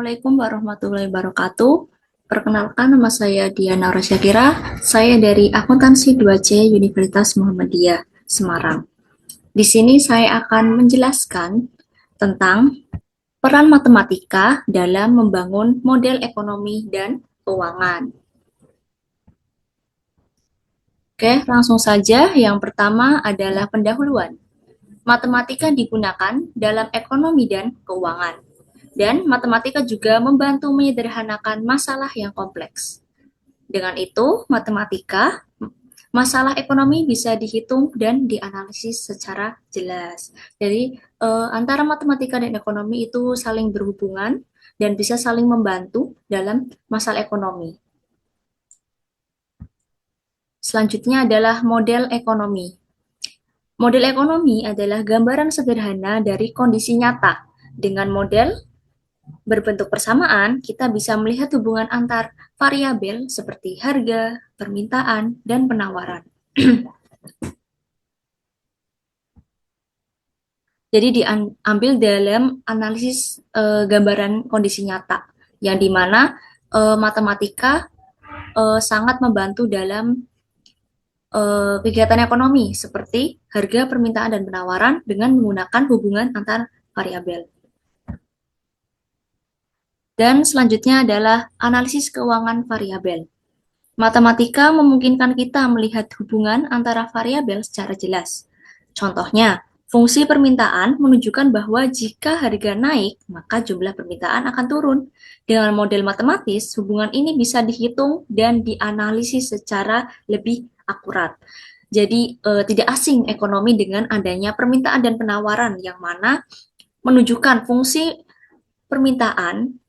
Assalamualaikum warahmatullahi wabarakatuh. Perkenalkan, nama saya Diana Rosyakira. Saya dari Akuntansi 2C Universitas Muhammadiyah, Semarang. Di sini saya akan menjelaskan tentang peran matematika dalam membangun model ekonomi dan keuangan. Oke, langsung saja. Yang pertama adalah pendahuluan. Matematika digunakan dalam ekonomi dan keuangan. Dan matematika juga membantu menyederhanakan masalah yang kompleks. Dengan itu, masalah ekonomi bisa dihitung dan dianalisis secara jelas. Jadi, antara matematika dan ekonomi itu saling berhubungan dan bisa saling membantu dalam masalah ekonomi. Selanjutnya adalah model ekonomi. Model ekonomi adalah gambaran sederhana dari kondisi nyata. Dengan model berbentuk persamaan, kita bisa melihat hubungan antar variabel seperti harga, permintaan, dan penawaran. Jadi diambil dalam analisis gambaran kondisi nyata, yang dimana matematika sangat membantu dalam kegiatan ekonomi seperti harga, permintaan, dan penawaran dengan menggunakan hubungan antar variabel. Dan selanjutnya adalah analisis keuangan variabel. Matematika memungkinkan kita melihat hubungan antara variabel secara jelas. Contohnya, fungsi permintaan menunjukkan bahwa jika harga naik, maka jumlah permintaan akan turun. Dengan model matematis, hubungan ini bisa dihitung dan dianalisis secara lebih akurat. Jadi, tidak asing ekonomi dengan adanya permintaan dan penawaran, yang mana menunjukkan fungsi permintaan.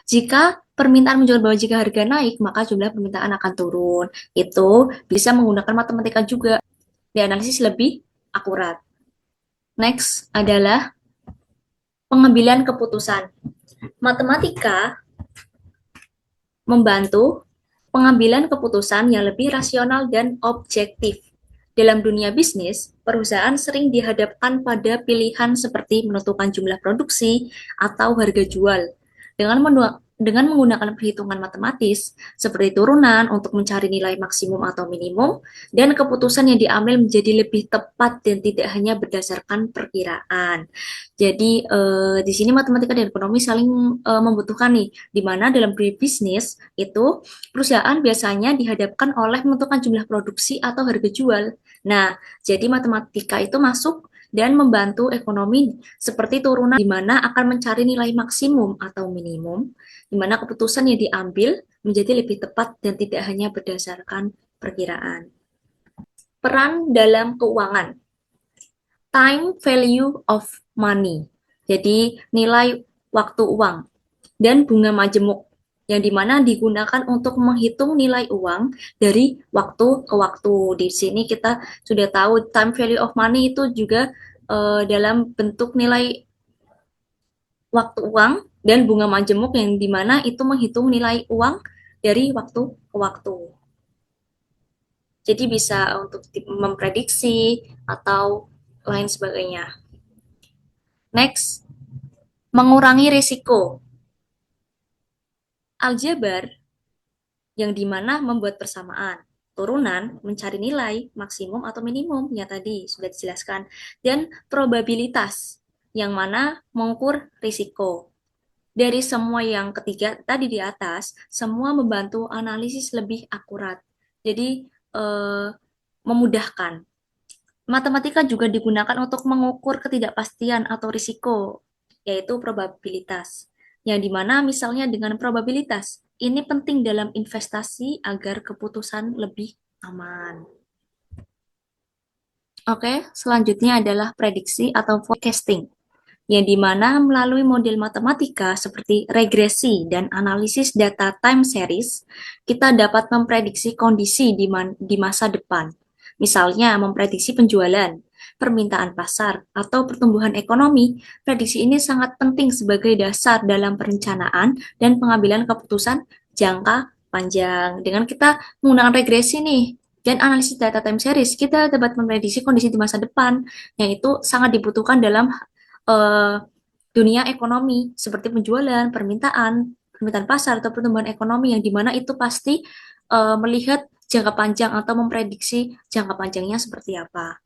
Jika permintaan menunjukkan bahwa jika harga naik, maka jumlah permintaan akan turun. Itu bisa menggunakan matematika juga, dianalisis lebih akurat. Next adalah pengambilan keputusan. Matematika membantu pengambilan keputusan yang lebih rasional dan objektif. Dalam dunia bisnis, perusahaan sering dihadapkan pada pilihan seperti menentukan jumlah produksi atau harga jual. Dengan menggunakan perhitungan matematis seperti turunan untuk mencari nilai maksimum atau minimum, dan keputusan yang diambil menjadi lebih tepat dan tidak hanya berdasarkan perkiraan. Jadi di sini matematika dan ekonomi saling membutuhkan nih, di mana dalam bisnis itu perusahaan biasanya dihadapkan oleh menentukan jumlah produksi atau harga jual. Nah, jadi matematika itu masuk dan membantu ekonomi seperti turunan di mana akan mencari nilai maksimum atau minimum, di mana keputusan yang diambil menjadi lebih tepat dan tidak hanya berdasarkan perkiraan. Peran dalam keuangan. Time value of money. Jadi nilai waktu uang dan bunga majemuk, yang dimana digunakan untuk menghitung nilai uang dari waktu ke waktu. Di sini kita sudah tahu time value of money itu juga dalam bentuk nilai waktu uang dan bunga majemuk, yang dimana itu menghitung nilai uang dari waktu ke waktu. Jadi bisa untuk memprediksi atau lain sebagainya. Next, mengurangi risiko. Aljabar yang dimana membuat persamaan, turunan mencari nilai maksimum atau minimum, ya tadi sudah dijelaskan, dan probabilitas yang mana mengukur risiko. Dari semua yang ketiga tadi di atas, semua membantu analisis lebih akurat. Jadi memudahkan. Matematika juga digunakan untuk mengukur ketidakpastian atau risiko, yaitu probabilitas. Yang dimana misalnya dengan probabilitas, ini penting dalam investasi agar keputusan lebih aman. Oke, selanjutnya adalah prediksi atau forecasting, yang dimana melalui model matematika seperti regresi dan analisis data time series, kita dapat memprediksi kondisi di masa depan. Misalnya, memprediksi penjualan, permintaan pasar, atau pertumbuhan ekonomi. Prediksi ini sangat penting sebagai dasar dalam perencanaan dan pengambilan keputusan jangka panjang. Dengan kita menggunakan regresi nih, dan analisis data time series, kita dapat memprediksi kondisi di masa depan, yang itu sangat dibutuhkan dalam uh, dunia ekonomi seperti penjualan, permintaan pasar atau pertumbuhan ekonomi yang dimana itu pasti melihat jangka panjang atau memprediksi jangka panjangnya seperti apa.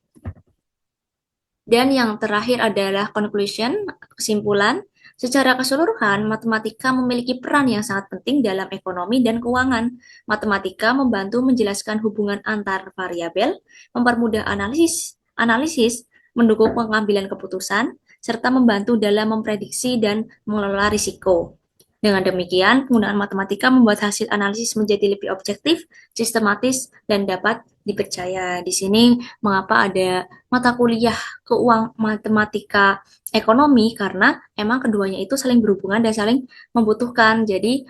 Dan yang terakhir adalah conclusion, kesimpulan. Secara keseluruhan, matematika memiliki peran yang sangat penting dalam ekonomi dan keuangan. Matematika membantu menjelaskan hubungan antar variabel, mempermudah analisis, mendukung pengambilan keputusan, serta membantu dalam memprediksi dan mengelola risiko. Dengan demikian, penggunaan matematika membuat hasil analisis menjadi lebih objektif, sistematis, dan dapat dipercaya. Di sini mengapa ada mata kuliah keuangan matematika ekonomi karena emang keduanya itu saling berhubungan dan saling membutuhkan. Jadi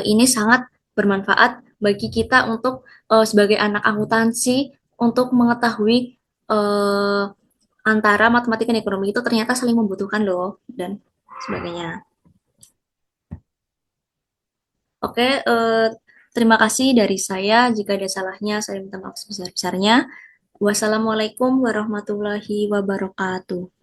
ini sangat bermanfaat bagi kita untuk sebagai anak akuntansi untuk mengetahui eh, antara matematika dan ekonomi itu ternyata saling membutuhkan loh dan sebagainya. Oke, terima kasih dari saya. Jika ada salahnya, saya minta maaf sebesar-besarnya. Wassalamualaikum warahmatullahi wabarakatuh.